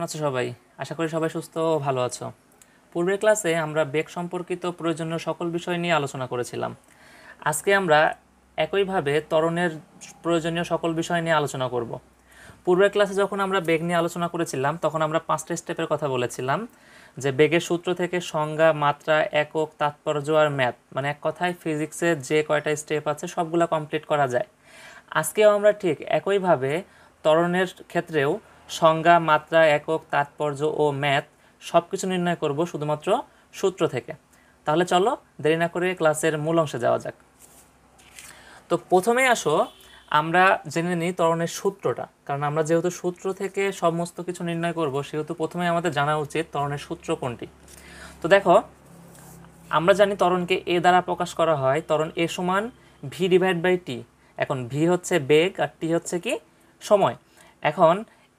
কেমন আছো সবাই? আশা করি সবাই সুস্থ ও ভালো আছো। পূর্বের ক্লাসে আমরা বেগ সম্পর্কিত প্রয়োজনীয় সকল বিষয় নিয়ে আলোচনা করেছিলাম। আজকে আমরা একইভাবে ত্বরণের প্রয়োজনীয় সকল বিষয় নিয়ে আলোচনা করব। পূর্বের ক্লাসে যখন আমরা বেগ নিয়ে আলোচনা করেছিলাম তখন আমরা 5টা স্টেপের কথা বলেছিলাম, যে বেগের সূত্র থেকে সংজ্ঞা, মাত্রা, একক, তাৎপর্য আর ম্যাথ, মানে এক কথায় ফিজিক্সের যে কয়টা স্টেপ আছে সবগুলা কমপ্লিট করা যায়। আজকেও আমরা ঠিক একইভাবে ত্বরণের ক্ষেত্রেও সংজ্ঞা, মাত্রা, একক, তাৎপর্য ও ম্যাথ সব কিছু নির্ণয় করব শুধুমাত্র সূত্র থেকে। তাহলে চলো দেরি না করে ক্লাসের মূল অংশে যাওয়া যাক। তো প্রথমেই আসো আমরা জেনে নিই ত্বরণের সূত্রটা, কারণ আমরা যেহেতু সূত্র থেকে সমস্ত কিছু নির্ণয় করব সেহেতু প্রথমেই আমাদের জানা উচিত ত্বরণের সূত্র কোনটি। তো দেখো, আমরা জানি ত্বরণকে এ দ্বারা প্রকাশ করা হয়, ত্বরণ এ সমান ভি ডিভাইড বাই টি। এখন ভি হচ্ছে বেগ আর টি হচ্ছে কি সময়। এখন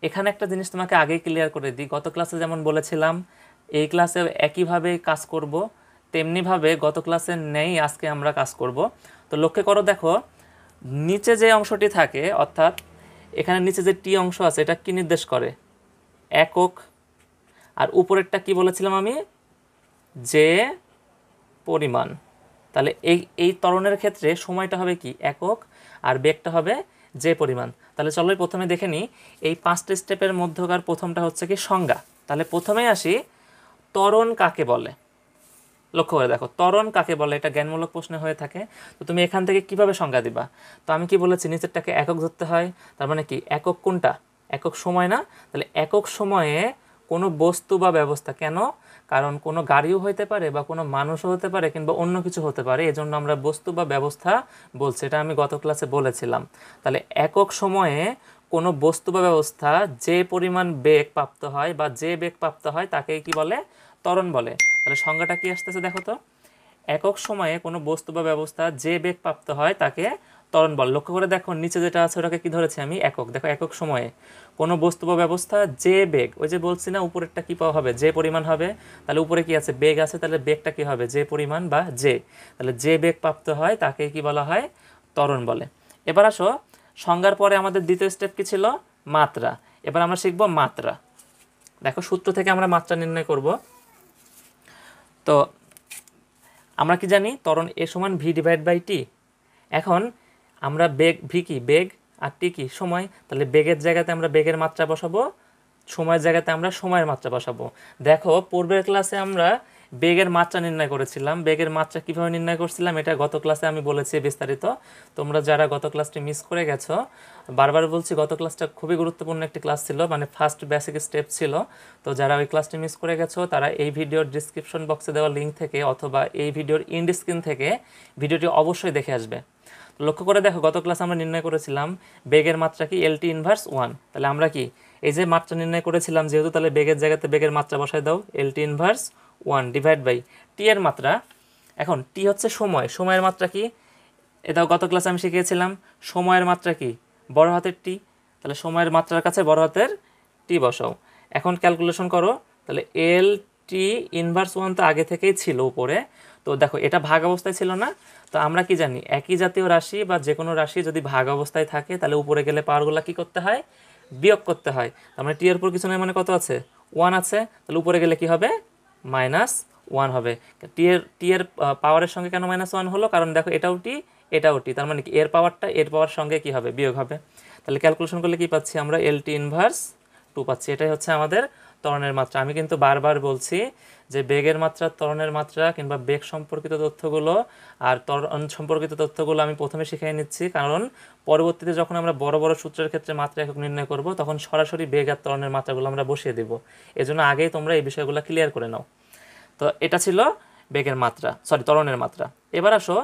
এখানে একটা জিনিস তোমাকে আগেই ক্লিয়ার করে দিই, গত ক্লাসে যেমন বলেছিলাম এই ক্লাসে একইভাবে কাজ করব, তেমনিভাবে গত ক্লাসে নেই আজকে আমরা কাজ করব। তো লক্ষ্য করো, দেখো নিচে যে অংশটি থাকে, অর্থাৎ এখানে নিচে যে টি অংশ আছে এটা কি নির্দেশ করে? একক। আর উপরেরটা কি বলেছিলাম আমি? যে পরিমাণ। তাহলে এই এই ত্বরণের ক্ষেত্রে সময়টা হবে কি একক আর বেগটা হবে যে পরিমাণ। তাহলে চলো প্রথমে দেখে নিই এই 5টা স্টেপের মধ্যকার প্রথমটা হচ্ছে কি সংজ্ঞা। তাহলে প্রথমেই আসি, ত্বরণ কাকে বলে? লক্ষ্য করে দেখো, ত্বরণ কাকে বলে, এটা জ্ঞানমূলক প্রশ্ন হয়ে থাকে। তো তুমি এখান থেকে কিভাবে সংজ্ঞা দিবা? তো আমি কি বলেছি, নিচেরটাকে একক ধরতে হয়। তার মানে কি একক কোনটা? একক সময় না? তাহলে একক সময়ে কোনো বস্তু বা ব্যবস্থা, কেন? কারণ কোনো গাড়িও হতে পারে বা কোনো মানুষও হতে পারে কিংবা অন্য কিছু হতে পারে, এজন্য আমরা বস্তু বা ব্যবস্থা বলছি, এটা আমি গত ক্লাসে বলেছিলাম। তাহলে একক সময়ে কোনো বস্তু বা ব্যবস্থা যে পরিমাণ বেগ প্রাপ্ত হয় বা যে বেগ প্রাপ্ত হয় তাকে কি বলে? ত্বরণ বলে। তাহলে সংজ্ঞাটা কি আসতেছে দেখো তো, একক সময়ে কোনো বস্তু বা ব্যবস্থা যে বেগ প্রাপ্ত হয় তাকে ত্বরণ বলে। লক্ষ্য করে দেখো নিচে যেটা আছে ওটাকে কি ধরেছি আমি? একক। দেখো একক সময়ে কোনো বস্তু বা ব্যবস্থা যে বেগ, ওই যে বলছি না উপরেরটা কি পাওয়া হবে? যে পরিমাণ হবে। তাহলে উপরে কি আছে? বেগ আছে, তাহলে বেগটা কি হবে? যে পরিমাণ বা যে। তাহলে যে বেগ প্রাপ্ত হয় তাকে কি বলা হয়? ত্বরণ বলে। এবার আসো, সংজ্ঞার পরে আমাদের দ্বিতীয় স্টেপ কি ছিল? মাত্রা। এবার আমরা শিখবো মাত্রা। দেখো সূত্র থেকে আমরা মাত্রা নির্ণয় করব। তো আমরা কি জানি? ত্বরণ এ সমান ভি ডিভাইড বাই টি। এখন আমরা বেগ, ভি কি বেগ আর টি কি সময়, তাহলে বেগের জায়গাতে আমরা বেগের মাত্রা বসাবো, সময়ের জায়গাতে আমরা সময়ের মাত্রা বসাবো। দেখো পূর্বের ক্লাসে আমরা বেগের মাত্রা নির্ণয় করেছিলাম। বেগের মাত্রা কিভাবে নির্ণয় করছিলাম এটা গত ক্লাসে আমি বলেছি বিস্তারিত। তোমরা যারা গত ক্লাসটি মিস করে গেছো, বারবার বলছি গত ক্লাসটা খুবই গুরুত্বপূর্ণ একটি ক্লাস ছিল, মানে ফার্স্ট বেসিক স্টেপ ছিল। তো যারা ওই ক্লাসটি মিস করে গেছো তারা এই ভিডিওর ডিসক্রিপশন বক্সে দেওয়া লিঙ্ক থেকে অথবা এই ভিডিওর ইন্ড স্ক্রিন থেকে ভিডিওটি অবশ্যই দেখে আসবে। লক্ষ্য করে দেখো গত ক্লাসে আমরা নির্ণয় করেছিলাম বেগের মাত্রা কি? LT inverse 1। তাহলে আমরা কি এই যে মাত্রা নির্ণয় করেছিলাম, যেহেতু তাহলে বেগের জায়গাতে বেগের মাত্রা বসায় দাও, এলটি ইনভার্স 1 ডিভাইড বাই টি এর মাত্রা। এখন টি হচ্ছে সময়, সময়ের মাত্রা কি? এটাও গত ক্লাসে আমি শিখিয়েছিলাম। সময়ের মাত্রা কি? বড় হাতের টি। তাহলে সময়ের মাত্রার কাছে বড় হাতের টি বসাও। এখন ক্যালকুলেশন করো, তাহলে এল টি ইনভার্স 1 তো আগে থেকেই ছিল উপরে। তো দেখো এটা ভাগ অবস্থায় ছিল না? তো আমরা কি জানি, একই জাতীয় রাশি বা যে কোনো রাশি যদি ভাগ অবস্থায় থাকে তাহলে উপরে গেলে পাওয়ারগুলো কি করতে হয়? বিয়োগ করতে হয়। তার মানে টি এর উপর কিছু নয়, মানে কত আছে? 1 আছে। তাহলে উপরে গেলে কি হবে? -1 হবে। টি এর পাওয়ারের সঙ্গে কেন -1 হলো? কারণ দেখো এটাও টি এটাও টি, তার মানে কি এর পাওয়ারটা এর পাওয়ার সঙ্গে কি হবে? বিয়োগ হবে। তাহলে ক্যালকুলেশন করলে কি পাচ্ছি আমরা? এলটি ইনভার্স 2 পাচ্ছি। এটাই হচ্ছে আমাদের ত্বরণের মাত্রা। আমি কিন্তু বারবার বলছি যে বেগের মাত্রা, ত্বরণের মাত্রা কিংবা বেগ সম্পর্কিত তথ্যগুলো আর ত্বরণ সম্পর্কিত তথ্যগুলো আমি প্রথমে শিখিয়ে নিচ্ছি, কারণ পরবর্তীতে যখন আমরা বড় বড় সূত্রের ক্ষেত্রে মাত্রা একক নির্ণয় করব তখন সরাসরি বেগ আর ত্বরণের মাত্রাগুলো আমরা বসিয়ে দেব। এজন্য আগেই তোমরা এই বিষয়গুলো ক্লিয়ার করে নাও। তো এটা ছিল বেগের মাত্রা, ত্বরণের মাত্রা। এবার আসো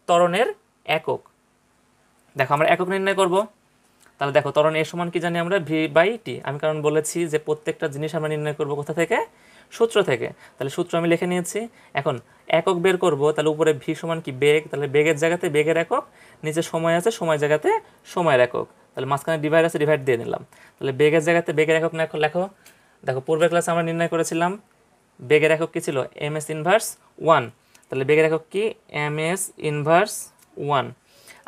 ত্বরণের একক। দেখো আমরা একক নির্ণয় করব। তাহলে দেখো ত্বরণ এর সমান কি জানি আমরা? V by T. আমি কারণ বলেছি যে প্রত্যেকটা জিনিস আমরা নির্ণয় করব কোথা থেকে? সূত্র থেকে। তাহলে সূত্র আমি লিখে নিয়েছি। এখন একক বের করব, তাহলে উপরে ভি সমান কি? বেগ। তাহলে বেগের জায়গাতে বেগের একক, নিচে সময় আছে, সময়ের জায়গাতে সময়ের একক। তাহলে মাঝখানে ডিভাইড আছে, ডিভাইড দিয়ে নিলাম। তাহলে বেগের জায়গাতে বেগের একক লেখো। দেখো পূর্বের ক্লাসে আমরা নির্ণয় করেছিলাম বেগের একক কি ছিল? M S inverse 1। তাহলে বেগের একক কি? M S inverse 1।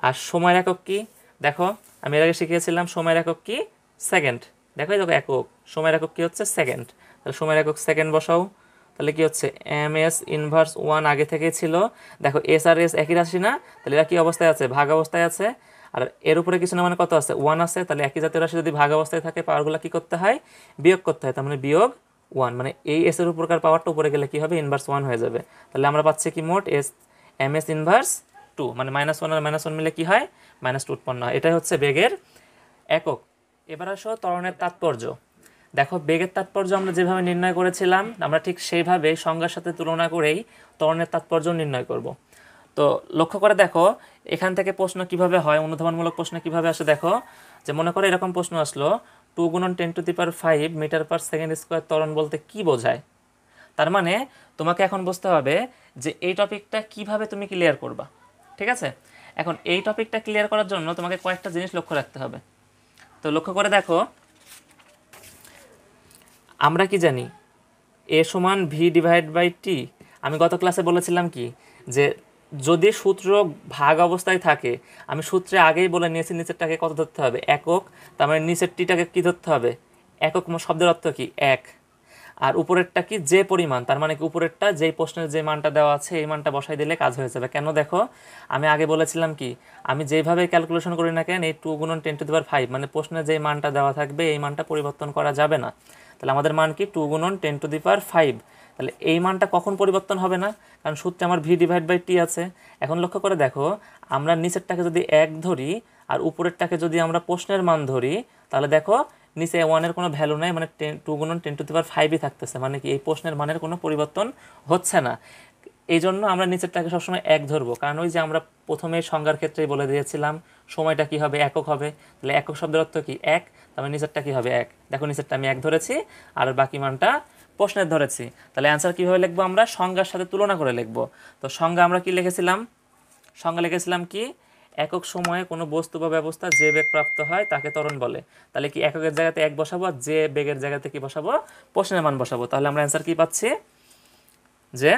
আর সময়ের একক কি? দেখো আমি এর আগে শিখিয়েছিলাম সময়ের একক কি? সেকেন্ড। দেখো এই দেখো একক, সময়ের একক কি হচ্ছে সেকেন্ড, তাহলে সময়ের একক সেকেন্ড বসাও। তাহলে কি হচ্ছে এম এস ইনভার্স ওয়ান আগে থেকেই ছিল। দেখো এস আর এস একই রাশি না, তাহলে এরা কি অবস্থায় আছে, ভাগ অবস্থায় আছে। আর এর উপরে কিছু না মানে কত আছে, ওয়ান আছে। তাহলে একই জাতীয় রাশি যদি ভাগ অবস্থায় থাকে পাওয়ারগুলো কি করতে হয়, বিয়োগ করতে হয়। তার মানে বিয়োগ ওয়ান, মানে এই এস এর উপরকার পাওয়ারটা উপরে গেলে কি হবে, ইনভার্স ওয়ান হয়ে যাবে। তাহলে আমরা পাচ্ছি কি মোট S M S inverse two, মানে মাইনাস ওয়ান আর মাইনাস ওয়ান মিলে কি হয়, মাইনাস টু উৎপন্ন হয়। এটাই হচ্ছে বেগের একক। এবার আসো ত্বরণের তাৎপর্য। দেখো বেগের তাৎপর্য আমরা যেভাবে নির্ণয় করেছিলাম, আমরা ঠিক সেইভাবে সংজ্ঞার সাথে তুলনা করেই ত্বরণের তাৎপর্য নির্ণয় করব। তো লক্ষ্য করে দেখো এখান থেকে প্রশ্ন কিভাবে হয়, অনুধাবনমূলক প্রশ্ন কিভাবে আসে দেখো। যে মনে করো এরকম প্রশ্ন আসলো, 2 × 10⁵ মিটার পার সেকেন্ড স্কোয়ার ত্বরণ বলতে কি বোঝায়। তার মানে তোমাকে এখন বুঝতে হবে যে এই টপিকটা কিভাবে তুমি ক্লিয়ার করবা। ঠিক আছে, এখন এই টপিকটা ক্লিয়ার করার জন্য তোমাকে কয়েকটা জিনিস লক্ষ্য রাখতে হবে। তো লক্ষ্য করে দেখো, আমরা কি জানি এ সমান ভি ডিভাইড বাই টি। আমি গত ক্লাসে বলেছিলাম কি, যে যদি সূত্র ভাগ অবস্থায় থাকে, আমি সূত্রে আগেই বলে নিয়েছি নিচেরটাকে কত ধরতে হবে, একক। তার মানে নিচের টিটাকে কী ধরতে হবে, একক। শব্দের অর্থ কি, এক। আর উপরেরটা কি, যে পরিমাণ, তার মানে কি উপরেরটা যেই প্রশ্নের যে মানটা দেওয়া আছে এই মানটা বসাই দিলে কাজ হয়ে যাবে। কেন দেখো, আমি আগে বলেছিলাম কি, আমি যেভাবে ক্যালকুলেশন করি না কেন, এই 2 × 10⁵, মানে প্রশ্নে যেই মানটা দেওয়া থাকবে এই মানটা পরিবর্তন করা যাবে না। তাহলে আমাদের মান কি 2 × 10⁵। তাহলে এই মানটা কখন পরিবর্তন হবে না, কারণ সূত্রে আমার ভি ডিভাইড বাই টি আছে। এখন লক্ষ্য করে দেখো, আমরা নিচেরটাকে যদি এক ধরি আর উপরেরটাকে যদি আমরা প্রশ্নের মান ধরি, তাহলে দেখো নিচে ওয়ানের কোনো ভ্যালু নাই, মানে 2 × 10⁵ থাকতেছে, মানে কি এই প্রশ্নের মানের কোনো পরিবর্তন হচ্ছে না। এই জন্য আমরা নিচেরটাকে সবসময় এক ধরবো, কারণ ওই যে আমরা প্রথমে সংজ্ঞার ক্ষেত্রেই বলে দিয়েছিলাম সময়টা কি হবে, একক হবে। তাহলে একক শব্দের অর্থ কি, এক। তারপরে নিচেরটা কি হবে, এক। দেখো নিচেরটা আমি এক ধরেছি আর বাকি মানটা প্রশ্নের ধরেছি। তাহলে অ্যান্সার কীভাবে লিখবো, আমরা সংজ্ঞার সাথে তুলনা করে লিখবো। তো সংজ্ঞা আমরা কি লিখেছিলাম, সংজ্ঞা লিখেছিলাম কি, একক সময়ে কোনো বস্তু বা ব্যবস্থা যে বেগ প্রাপ্ত হয় তাকে ত্বরণ বলে। তাহলে কি এককের জায়গাতে এক বসাবো আর যে বেগের জায়গাতে কি বসাবো, প্রশ্নের মান বসাবো। তাহলে আমরা অ্যান্সার কি পাচ্ছি, যে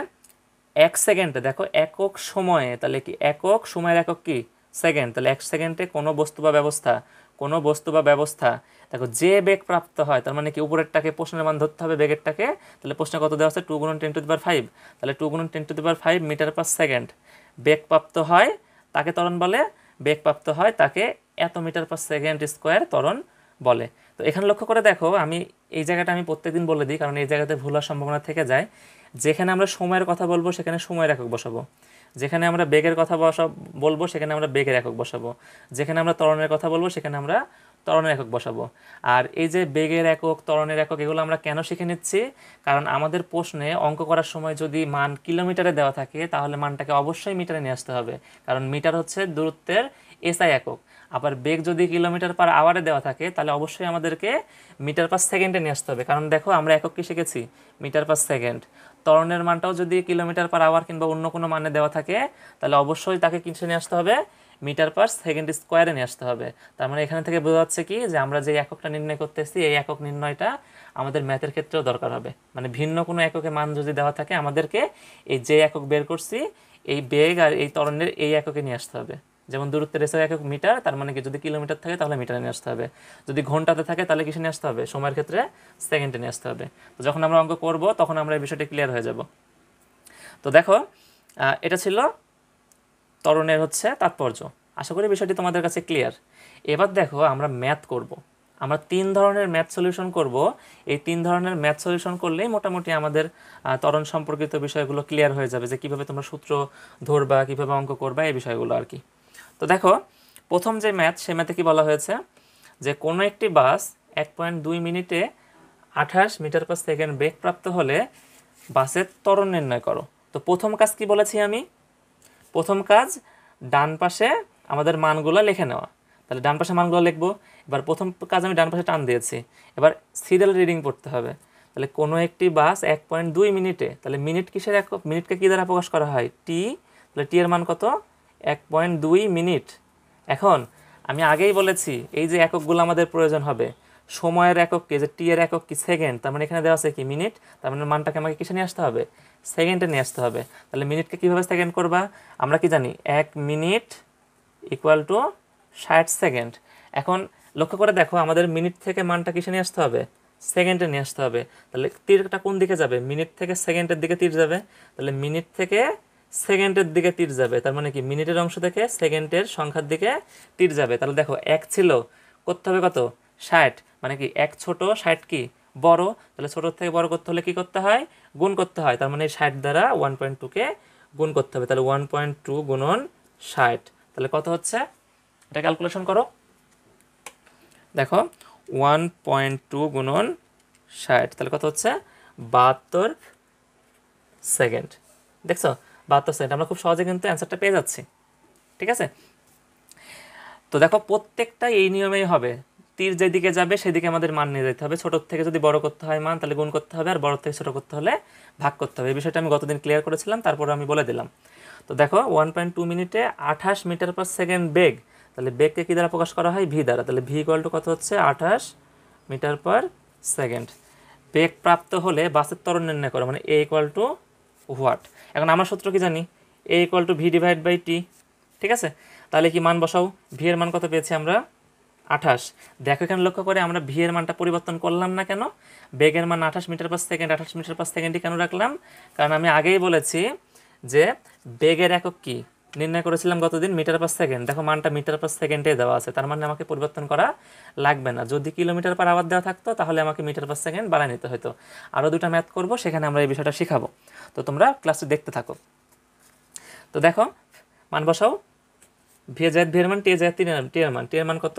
1 সেকেন্ডে, দেখো একক সময়ে, তাহলে কি একক সময়ের একক কি সেকেন্ড। তাহলে 1 সেকেন্ডে কোনো বস্তু বা ব্যবস্থা, কোনো বস্তু বা ব্যবস্থা দেখো যে বেগ প্রাপ্ত হয়, তার মানে কি উপরেরটাকে প্রশ্নের মান ধরতে হবে বেগেরটাকে। তাহলে প্রশ্নে কত দেওয়া আছে, 2 × 10⁵। তাহলে 2 × 10⁵ মিটার পার সেকেন্ড বেগ প্রাপ্ত হয় তাকে ত্বরণ বলে, বেগ প্রাপ্ত হয় তাকে এত মিটার পার সেকেন্ড স্কোয়ার ত্বরণ বলে। তো এখানে লক্ষ্য করে দেখো, আমি এই জায়গাটা আমি প্রত্যেকদিন বলে দিই, কারণ এই জায়গাতে ভুল হওয়ার সম্ভাবনা থেকে যায়। যেখানে আমরা সময়ের কথা বলবো সেখানে সময়ের একক বসাবো, যেখানে আমরা বেগের কথা বলবো সেখানে আমরা বেগের একক বসাবো, যেখানে আমরা ত্বরণের কথা বলবো সেখানে আমরা ত্বরণের একক বসাবো। আর এই যে বেগের একক, ত্বরণের একক, এগুলো আমরা কেন শিখে নিচ্ছি, কারণ আমাদের প্রশ্নে অঙ্ক করার সময় যদি মান কিলোমিটারে দেওয়া থাকে তাহলে মানটাকে অবশ্যই মিটারে নিয়ে আসতে হবে, কারণ মিটার হচ্ছে দূরত্বের এসআই একক। আবার বেগ যদি কিলোমিটার পার আওয়ারে দেওয়া থাকে তাহলে অবশ্যই আমাদেরকে মিটার পার সেকেন্ডে নিয়ে আসতে হবে, কারণ দেখো আমরা একক কি শিখেছি, মিটার পার সেকেন্ড। ত্বরণের মানটাও যদি কিলোমিটার পার আওয়ার কিংবা অন্য কোনো মানে দেওয়া থাকে তাহলে অবশ্যই তাকে কিসে নিয়ে আসতে হবে, মিটার পার সেকেন্ড স্কোয়ারে নিয়ে আসতে হবে। তার মানে এখানে থেকে বোঝা যাচ্ছে কি, যে আমরা যে এককটা নির্ণয় করতেছি এই একক নির্ণয়টা আমাদের ম্যাথের ক্ষেত্রেও দরকার হবে। মানে ভিন্ন কোনো এককে মান যদি দেওয়া থাকে আমাদেরকে এই যে একক বের করছি এই বেগ আর এই ত্বরণের এই এককে নিয়ে আসতে হবে। যেমন দূরত্বের এসআই একক মিটার, তার মানে কি যদি কিলোমিটার থাকে তাহলে মিটারে নিয়ে আসতে হবে, যদি ঘন্টাতে থাকে তাহলে কিসে নিয়ে আসতে হবে, সময়ের ক্ষেত্রে সেকেন্ডে নিয়ে আসতে হবে। তো যখন আমরা অঙ্ক করব তখন আমরা এই বিষয়টি ক্লিয়ার হয়ে যাব। তো দেখো এটা ছিল ত্বরণের হচ্ছে তাৎপর্য। আশা করি বিষয়টি তোমাদের কাছে ক্লিয়ার। এবার দেখো আমরা ম্যাথ করব, আমরা 3 ধরনের ম্যাথ সলিউশন করব। এই 3 ধরনের ম্যাথ সলিউশন করলেই মোটামুটি আমাদের ত্বরণ সম্পর্কিত বিষয়গুলো ক্লিয়ার হয়ে যাবে, যে কীভাবে তোমরা সূত্র ধরবা, কীভাবে অঙ্ক করবা, এই বিষয়গুলো আর কি। তো দেখো প্রথম যে ম্যাথ, সে ম্যাথে কি বলা হয়েছে, যে কোনো একটি বাস 1.2 মিনিটে 28 মিটার পার সেকেন্ড বেগ প্রাপ্ত হলে বাসের ত্বরণ নির্ণয় করো। তো প্রথম কাজ কি বলেছি আমি, প্রথম কাজ ডান পাশে আমাদের মানগুলো লিখে নেওয়া। তাহলে ডান পাশে মানগুলো লিখবো। এবার প্রথম কাজ আমি ডান পাশে টান দিয়েছি, এবার সিরিয়াল রিডিং পড়তে হবে। তাহলে কোনো একটি বাস 1.2 মিনিটে, তাহলে মিনিট কিসের একক, মিনিটকে কী দ্বারা প্রকাশ করা হয়, টি। তাহলে টি এর মান কত, 1.2 মিনিট। এখন আমি আগেই বলেছি এই যে এককগুলো আমাদের প্রয়োজন হবে, সময়ের একক কি, যে টি এর একক কি সেকেন্ড, তার মানে এখানে দেওয়া আছে কি মিনিট, তার মানে মানটাকে আমাকে কিসে নিয়ে আসতে হবে, সেকেন্ডে নিয়ে আসতে হবে। তাহলে মিনিটকে কীভাবে সেকেন্ড করবা, আমরা কি জানি 1 মিনিট ইকুয়াল টু 60 সেকেন্ড। এখন লক্ষ্য করে দেখো আমাদের মিনিট থেকে মানটা কিসে নিয়ে আসতে হবে, সেকেন্ডে নিয়ে আসতে হবে। তাহলে তীরটা কোন দিকে যাবে, মিনিট থেকে সেকেন্ডের দিকে তীর যাবে। তাহলে মিনিট থেকে সেকেন্ডের দিকে তীর যাবে, তার মানে কি মিনিটের অংশ থেকে সেকেন্ডের সংখ্যার দিকে তীর যাবে। তাহলে দেখো এক ছিল, করতে হবে কত, 60, মানে কি এক ছোট 60 কি বড়, তাহলে ছোট থেকে বড় করতে হলে কি করতে হয়, গুণ করতে হয়। তার মানে 60 দ্বারা 1.2কে গুণ করতে হবে। তাহলে 1.2 গুণন 60, তাহলে কত হচ্ছে, এটা ক্যালকুলেশন করো। দেখো 1.2 গুণন 60, তাহলে কত হচ্ছে, 72 সেকেন্ড। দেখছো 72 সেকেন্ড, আমরা খুব সহজে কিন্তু অ্যান্সারটা পেয়ে যাচ্ছি। ঠিক আছে, তো দেখো প্রত্যেকটা এই নিয়মেই হবে, তীর যেদিকে যাবে সেদিকে আমাদের মান নিয়ে যেতে হবে। ছোটোর থেকে যদি বড় করতে হয় মান, তাহলে গুণ করতে হবে, আর বড় থেকে ছোটো করতে হলে ভাগ করতে হবে। এই বিষয়টা আমি গতদিন ক্লিয়ার করেছিলাম, তারপরে আমি বলে দিলাম। তো দেখো 1.2 মিনিটে 28 মিটার পার সেকেন্ড বেগ, তাহলে বেগকে কী দ্বারা প্রকাশ করা হয়, ভি দ্বারা। তাহলে ভি ইকুয়াল টু কত হচ্ছে, 28 মিটার পার সেকেন্ড। বেগ প্রাপ্ত হলে বাসের ত্বরণ নির্ণয় করো, মানে এ ইকুয়াল টু হোয়াট। এখন আমরা সূত্র কি জানি, a equal to v divide by t. ঠিক আছে, তাহলে কি মান বসাও, ভি এর মান কত পেয়েছি আমরা, 28। দেখো এখানে লক্ষ্য করে আমরা ভি এর মানটা পরিবর্তন করলাম না কেন, বেগের মান 28 metre per second, 28 metre per সেকেন্ডই কেন রাখলাম, কারণ আমি আগেই বলেছি যে বেগের একক কি নির্ণয় করেছিলাম গতদিন, মিটার পার সেকেন্ড। দেখো মানটা মিটার পার সেকেন্ডে দেওয়া আছে, তার মানে আমাকে পরিবর্তন করা লাগবে না। যদি কিলোমিটার পার আওয়ার দেওয়া থাকতো তাহলে আমাকে মিটার পার সেকেন্ড বাড়ায় নিতে হতো। আরও দুটো ম্যাথ করব, সেখানে আমরা এই বিষয়টা শিখাবো, তো তোমরা ক্লাসটি দেখতে থাকো। তো দেখো মান বসাও, ভি এর ভি এর মান, টি এর টি এর মান, টি এর মান কত,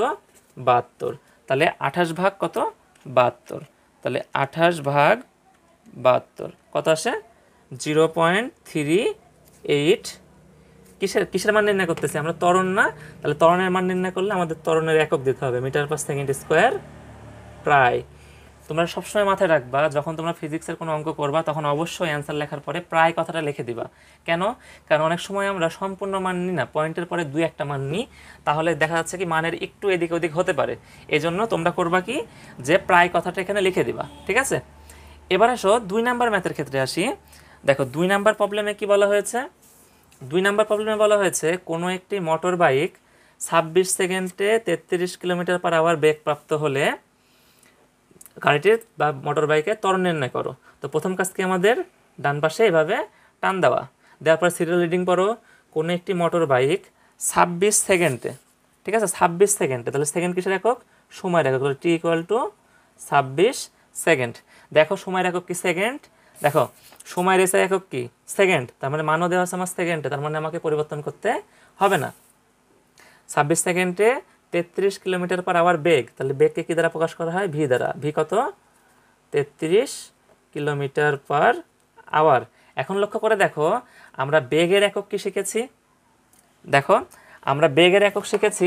72। তাহলে 28 ভাগ কত, 72, তাহলে 28 ভাগ 72 কত আসে, 0.38। কিসের মান নির্ণয় করতেছি আমরা, ত্বরণ না। তাহলে ত্বরণের মান নির্ণয় করলে আমাদের ত্বরণের একক দিতে হবে, মিটার পার সেকেন্ড স্কোয়ার প্রায়। তোমরা সবসময় মাথায় রাখবা, যখন তোমরা ফিজিক্সের কোনো অঙ্ক করবা তখন অবশ্যই অ্যান্সার লেখার পরে প্রায় কথাটা লিখে দিবা। কেন, কারণ অনেক সময় আমরা সম্পূর্ণ মান নিই না, পয়েন্টের পরে দুই একটা মান নিই, তাহলে দেখা যাচ্ছে কি মানের একটু এদিক ওদিক হতে পারে। এই জন্য তোমরা করবা কি, যে প্রায় কথাটা এখানে লিখে দিবা। ঠিক আছে, এবার আসো 2 নাম্বার ম্যাথের ক্ষেত্রে আসি। দেখো 2 নাম্বার প্রবলেমে কি বলা হয়েছে, 2 নাম্বার প্রবলেমে বলা হয়েছে কোনো একটি মোটর বাইক 26 সেকেন্ডে 33 কিলোমিটার পার আওয়ার বেগ প্রাপ্ত হলে গাড়িটির বা মোটর বাইকের ত্বরণ নির্ণয় করো। তো প্রথম কাজ কি আমাদের, ডান পাশে এভাবে টান দেওয়া, দেওয়ার পর সিরিয়াল রিডিং পড়ো। কোনো একটি মোটর বাইক 26 সেকেন্ডে, ঠিক আছে 26 সেকেন্ডে, তাহলে সেকেন্ড কিসের একক, সময়ের একক, টি ইকুয়াল টু 26 সেকেন্ড। দেখো সময়ের একক কি, সেকেন্ড। দেখো সময়ের এসে একক কি, সেকেন্ড, তার মানে মানও দেওয়া আছে আমার সেকেন্ডে, তার মানে আমাকে পরিবর্তন করতে হবে না। 26 সেকেন্ডে 33 কিলোমিটার পার আওয়ার বেগ, তাহলে বেগকে কী দ্বারা প্রকাশ করা হয়, ভি দ্বারা। ভি কত, 33 কিলোমিটার পার আওয়ার। এখন লক্ষ্য করে দেখো আমরা বেগের একক কি শিখেছি, দেখো আমরা বেগের একক শিখেছি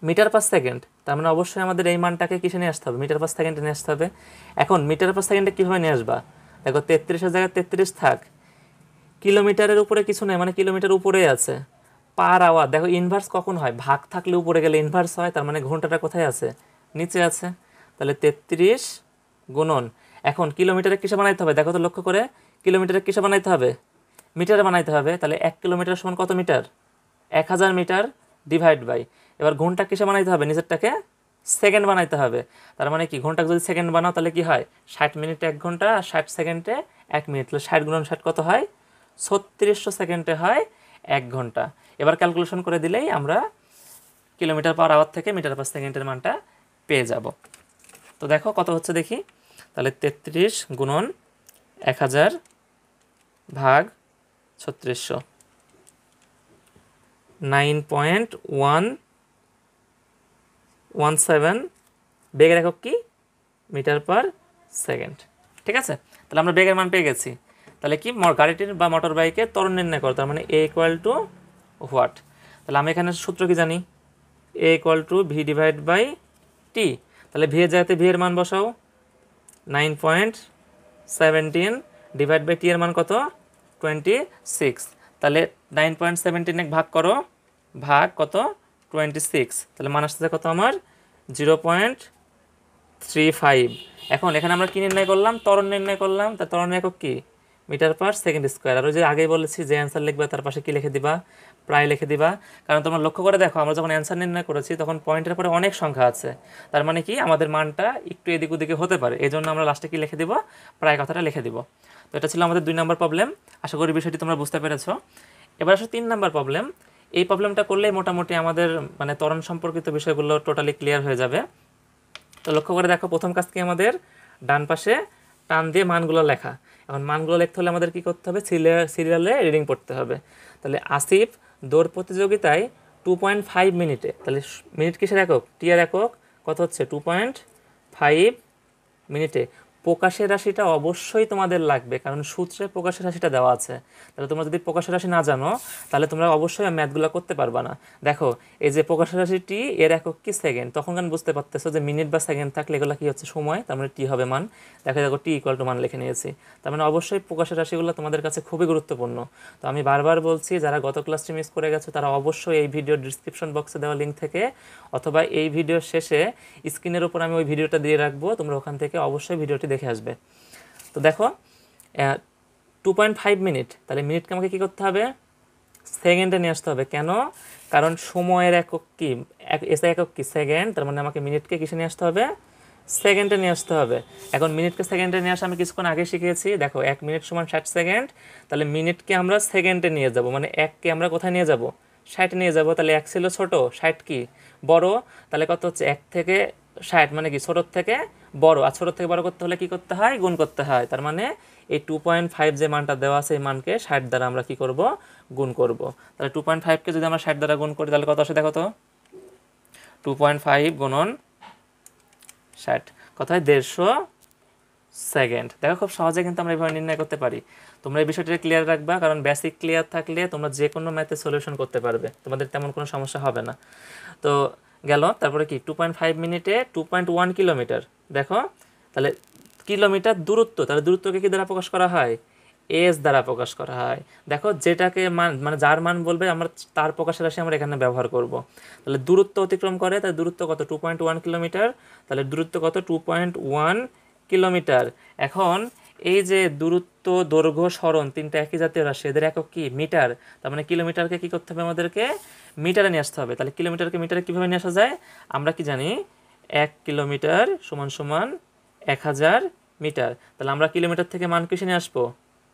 মিটার পার সেকেন্ড, তার মানে অবশ্যই আমাদের এই মানটাকে কিসে নিয়ে আসতে হবে, মিটার পার সেকেন্ডে নিয়ে আসতে হবে। এখন মিটার পার সেকেন্ডে কীভাবে নিয়ে আসবা, দেখো 33-এর জায়গায় 33 থাক, কিলোমিটারের উপরে কিছু নেই, মানে কিলোমিটার উপরেই আছে, পার আওয়ার। দেখো ইনভার্স কখন হয়, ভাগ থাকলে উপরে গেলে ইনভার্স হয়, তার মানে ঘন্টাটা কোথায় আছে, নিচে আছে। তাহলে 33 গুণন, এখন কিলোমিটারে কিসে বানাইতে হবে, দেখো তো লক্ষ্য করে, কিলোমিটারে কিসে বানাইতে হবে, মিটারে বানাইতে হবে। তাহলে 1 কিলোমিটার সমান কত মিটার, 1000 মিটার ডিভাইড বাই, এবার ঘন্টা কিসে বানাইতে হবে, নিচেরটাকে সেকেন্ড বানাইতে হবে। তার মানে কি, ঘন্টাকে যদি সেকেন্ড বানাও তাহলে কি হয়, 60 মিনিটে 1 ঘন্টা, 60 সেকেন্ডে 1 মিনিট, তাহলে 60 গুণন 60 কত হয়, 3600 সেকেন্ডে হয় 1 ঘন্টা। এবার ক্যালকুলেশন করে দিলেই আমরা কিলোমিটার পার আওয়ার থেকে মিটার পার সেকেন্ডের মানটা পেয়ে যাব। তো দেখো কত হচ্ছে দেখি, তাহলে 33 গুণন 1000 ভাগ 3600, 9.117, বেগের একক কি, মিটার পার সেকেন্ড। ঠিক আছে, তাহলে আমরা বেগের মান পেয়ে গেছি। তাহলে কি, গাড়িটির বা মোটর বাইকের ত্বরণ নির্ণয় করো, তার মানে এ ইকুয়াল টু হোয়াট। তাহলে আমি এখানে সূত্র কি জানি, a equal to v divide by t. তাহলে ভি এর জায়গাতে ভি এর মান বসাও, 9.17 ডিভাইড বাই টি এর মান কত, 26। তাহলে 9.17 ভাগ করো, ভাগ কত, 26, তাহলে মান আসছে কত আমার, 0.35। এখন এখানে আমরা কি নির্ণয় করলাম, ত্বরণ নির্ণয় করলাম, তার ত্বরণ একক কি, মিটার পার সেকেন্ড স্কোয়ার। আর ওই যে আগেই বলেছি যে অ্যান্সার লিখবে তার পাশে কি লিখে দিবা, প্রায় লিখে দিবা। কারণ তোমরা লক্ষ্য করে দেখো আমরা যখন অ্যান্সার নির্ণয় করেছি তখন পয়েন্টের পরে অনেক সংখ্যা আছে, তার মানে কি আমাদের মানটা একটু এদিক ওদিকে হতে পারে, এই জন্য আমরা লাস্টে কি লিখে দিব, প্রায় কথাটা লিখে দিব। তো এটা ছিল আমাদের 2 নম্বর প্রবলেম। আশা করি বিষয়টি তোমরা বুঝতে পেরেছো। এবার আসো 3 নম্বর প্রবলেম। এই প্রবলেমটা করলেই মোটামুটি আমাদের মানে ত্বরণ সম্পর্কিত বিষয়গুলো টোটালি ক্লিয়ার হয়ে যাবে। তো লক্ষ্য করে দেখো, প্রথম কাজ কি আমাদের, ডান পাশে টান দিয়ে মানগুলো লেখা। এখন মানগুলো লিখতে হলে আমাদের কি করতে হবে, সিরিয়ালে রিডিং পড়তে হবে। তাহলে আসিফ দৌড় প্রতিযোগিতায় 2.5 মিনিটে, তাহলে মিনিট কিসের একক, টি এর একক, কত হচ্ছে 2.5 মিনিটে। প্রকাশের রাশিটা অবশ্যই তোমাদের লাগবে, কারণ সূত্রে প্রকাশের রাশিটা দেওয়া আছে। তাহলে তোমরা যদি প্রকাশের রাশি না জানো তাহলে তোমরা অবশ্যই ম্যাথগুলো করতে পারবা না। দেখো এই যে প্রকাশের রাশিটি এর একক কি সেকেন্ড, তখন কেন বুঝতে পারতেছো যে মিনিট বা সেকেন্ড থাকলে এগুলো কি হচ্ছে সময়, তার মানে টি হবে মান। দেখো টি ইকুয়াল টু মান লিখে নিয়েছি। তার মানে অবশ্যই প্রকাশের রাশিগুলো তোমাদের কাছে খুবই গুরুত্বপূর্ণ। তো আমি বারবার বলছি, যারা গত ক্লাসটি মিস করে গেছো তারা অবশ্যই এই ভিডিওর ডিসক্রিপশন বক্সে দেওয়া লিঙ্ক থেকে অথবা এই ভিডিওর শেষে স্ক্রিনের উপর আমি ওই ভিডিওটা দিয়ে রাখবো, তোমরা ওখান থেকে অবশ্যই ভিডিওটি দেখে আসবে। তো দেখো 2.5 মিনিট, তাহলে মিনিটকে আমাকে কী করতে হবে, সেকেন্ডে নিয়ে আসতে হবে। কেন, কারণ সময়ের একক কি, এসে একক কি সেকেন্ড, তার মানে আমাকে মিনিটকে কিসে নিয়ে আসতে হবে, সেকেন্ডে নিয়ে আসতে হবে। এখন মিনিটকে সেকেন্ডে নিয়ে আসা আমি কিছুক্ষণ আগে শিখিয়েছি। দেখো 1 মিনিট সমান 60 সেকেন্ড, তাহলে মিনিটকে আমরা সেকেন্ডে নিয়ে যাব, মানে 1কে আমরা কোথায় নিয়ে যাব, 60 নিয়ে যাব। তাহলে 1 ছিল ছোট, 60 কি বড়, তাহলে কত হচ্ছে 1 থেকে 60 মানে কি ছোটোর থেকে বড়। আর ছোটোর থেকে বড় করতে হলে কি করতে হয়, গুণ করতে হয়। তার মানে এই 2.5 যে মানটা দেওয়া আছে এই মানকে 60 দ্বারা আমরা কি করব, গুণ করব। তাহলে 2.5কে যদি আমরা 60 দ্বারা গুণ করি তাহলে কত আসে দেখো তো, 2.5 গুণন 60 কত হয়, 150 সেকেন্ড। দেখো খুব সহজে কিন্তু আমরা এইভাবে নির্ণয় করতে পারি। তোমরা এই বিষয়টা ক্লিয়ার রাখবা, কারণ বেসিক ক্লিয়ার থাকলে তোমরা যে কোনো ম্যাথে সলিউশন করতে পারবে, তোমাদের তেমন কোনো সমস্যা হবে না। তো গেল, তারপরে কি 2.5 মিনিটে 2.1 কিলোমিটার। দেখো তাহলে কিলোমিটার দূরত্ব, তাহলে দূরত্বকে কি দ্বারা প্রকাশ করা হয়, এস দ্বারা প্রকাশ করা হয়। দেখো যেটাকে মান মানে যার মান বলবে আমরা তার প্রকাশের রাশি আমরা এখানে ব্যবহার করব। তাহলে দূরত্ব অতিক্রম করে, তাহলে দূরত্ব কত 2.1 কিলোমিটার, তাহলে দূরত্ব কত 2.1 কিলোমিটার। এখন এই যে দূরত্ব, দৈর্ঘ্য, সরণ তিনটা একই জাতীয় রাশি, এদের একক কি মিটার। তার মানে কিলোমিটারকে কি করতে হবে, আমাদেরকে মিটারে নিয়ে আসতে হবে। তাহলে কিলোমিটারকে মিটারে কীভাবে নিয়ে আসা যায়, আমরা কি জানি 1 কিলোমিটার সমান সমান 1000 মিটার। তাহলে আমরা কিলোমিটার থেকে মান কিসে নিয়ে আসবো,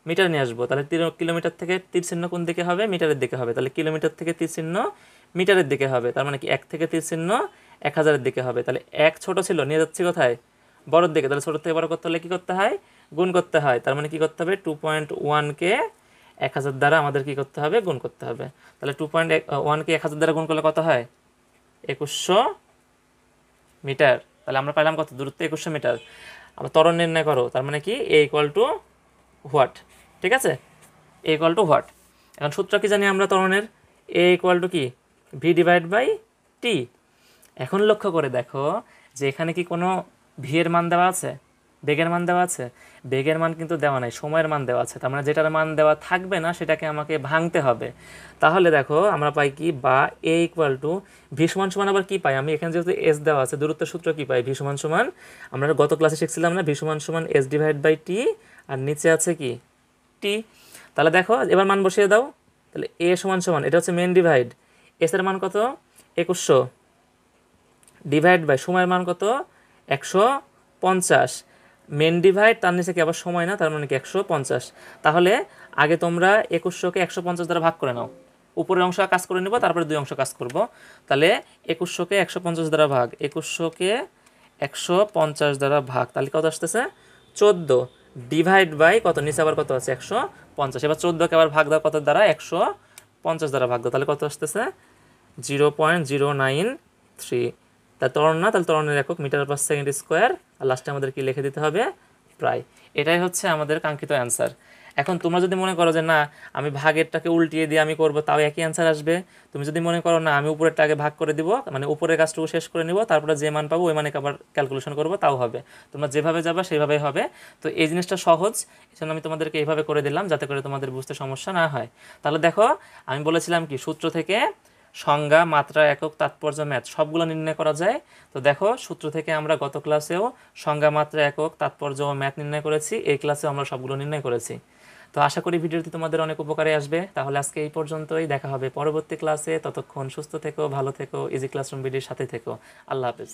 মিটার নিয়ে আসবো। তাহলে কিলোমিটার থেকে তীর চিহ্ন কোন দিকে হবে, মিটারের দিকে হবে। তাহলে কিলোমিটার থেকে তীর চিহ্ন মিটারের দিকে হবে, তার মানে কি 1 থেকে তীর চিহ্ন 1000-এর দিকে হবে। তাহলে 1 ছোট ছিল, নিয়ে যাচ্ছি কোথায়, বড়োর দিকে। তাহলে ছোটোর থেকে বড় করতে হলে কী করতে হয়, গুণ করতে হয়। তার মানে কী করতে হবে, 2.1কে 1000 দ্বারা আমাদের কী করতে হবে, গুণ করতে হবে। তাহলে 2.1কে 1000 দ্বারা গুণ করলে কত হয়, 2100 মিটার। তাহলে আমরা পাইলাম কত, দূরত্ব 2100 মিটার। আমরা ত্বরণ নির্ণয় করো, তার মানে কি এ ইকুয়াল টু হোয়াট, ঠিক আছে, এ ইকুয়াল টু হোয়াট। এখন সূত্র কি জানি আমরা ত্বরণের, এ ইকুয়াল টু কি ভি ডিভাইড বাই টি। এখন লক্ষ্য করে দেখো যে এখানে কি কোনো ভি এর মান দেওয়া আছে, বেগের মান দেওয়া আছে, বেগের মান কিন্তু দেওয়া নাই, সময়ের মান দেওয়া আছে। তার মানে যেটার মান দেওয়া থাকবে না সেটাকে আমাকে ভাঙতে হবে। তাহলে দেখো আমরা পাই কি, বা এ ইকুয়াল টু ভি সমান সমান, আবার কি পাই আমি এখানে যেহেতু এস দেওয়া আছে, দূরত্বের সূত্র কি পাই, ভি সমান সমান, আমরা গত ক্লাসে শিখছিলাম না, ভি সমান সমান এস ডিভাইড বাই টি, আর নিচে আছে কি টি। তাহলে দেখো এবার মান বসিয়ে দাও। তাহলে এ সমান সমান, এটা হচ্ছে মেন ডিভাইড, এস এর মান কত 2100, ডিভাইড বাই সময়ের মান কত 150, মেন ডিভাইড তার নিচে কি আবার সময় না, তার মানে কি 150। তাহলে আগে তোমরা 2100কে 150 দ্বারা ভাগ করে নাও, উপরের অংশ কাজ করে নেব, তারপরে 2 অংশ কাজ করব। তাহলে 2100কে 150 দ্বারা ভাগ, 2100কে 150 দ্বারা ভাগ, তাহলে কত আসতেছে 14, ডিভাইড বাই কত, নিচে আবার কত আছে 150। এবার 14কে আবার ভাগ দাও কত দ্বারা, 150 দ্বারা ভাগ দাও, তাহলে কত আসতেছে 0.093। তাহলে ত্বরণ না, তাহলে ত্বরণের একক মিটার পার সেকেন্ড স্কোয়ার, আর লাস্টে আমাদের কি লিখে দিতে হবে, প্রায়। এটাই হচ্ছে আমাদের কাঙ্ক্ষিত অ্যান্সার। এখন তোমরা যদি মনে করো যে না আমি ভাগেরটাকে উল্টিয়ে দিয়ে আমি করব তাও একই অ্যান্সার আসবে, তুমি যদি মনে করো না আমি উপরেরটা আগে ভাগ করে দিব, মানে উপরের কাজটুকু শেষ করে নিব, তারপরে যে মান পাবো ওই মানে আবার ক্যালকুলেশন করব, তাও হবে। তোমরা যেভাবে যাবা সেভাবেই হবে। তো এই জিনিসটা সহজ, এই জন্য আমি তোমাদেরকে এইভাবে করে দিলাম যাতে করে তোমাদের বুঝতে সমস্যা না হয়। তাহলে দেখো আমি বলেছিলাম কি, সূত্র থেকে সংজ্ঞা, মাত্রা, একক, তাৎপর্য, ম্যাথ সবগুলো নির্ণয় করা যায়। তো দেখো সূত্র থেকে আমরা গত ক্লাসেও সংজ্ঞা, মাত্রা, একক, তাৎপর্য ও ম্যাথ নির্ণয় করেছি, এই ক্লাসেও আমরা সবগুলো নির্ণয় করেছি। তো আশা করি ভিডিওটি তোমাদের অনেক উপকারে আসবে। তাহলে আজকে এই পর্যন্তই, দেখা হবে পরবর্তী ক্লাসে। ততক্ষণ সুস্থ থেকো, ভালো থেকো, ইজি ক্লাসরুম ভিডিওর সাথে থেকো। আল্লাহ হাফেজ।